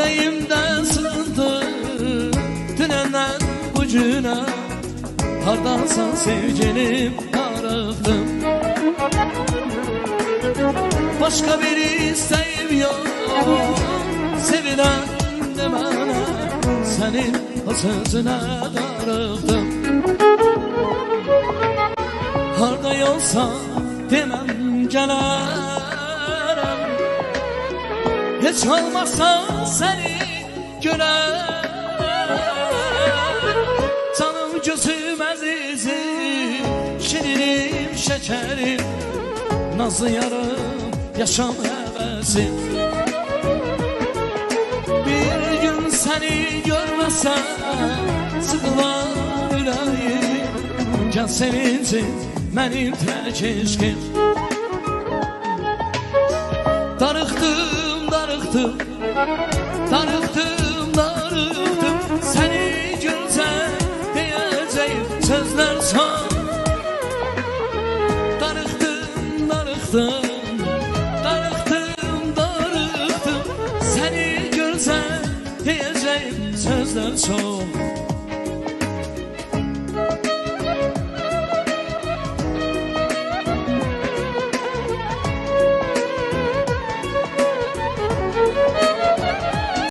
Yüreğimden sızdı dünenden bugüne, hardansan sevgilim darıktım. Başka bir isteğim yok, sevilen de bana, senin o sözüne darıktım. Harda yolsa demem gelirim, hiç olmazsa seni görer. Canım gözüm azizim, şirinim şekerim, nazlı yarım yaşam hevesim. Bir gün seni görmezsem sıkılan yüreğim, gel sevinsin benim tek eşkim. Darıktım, darıktım, darıktım, darıktım, seni görsen diyeceğim sözler son. Darıktım, darıktım, darıktım, darıktım, seni görsen diyeceğim sözler son.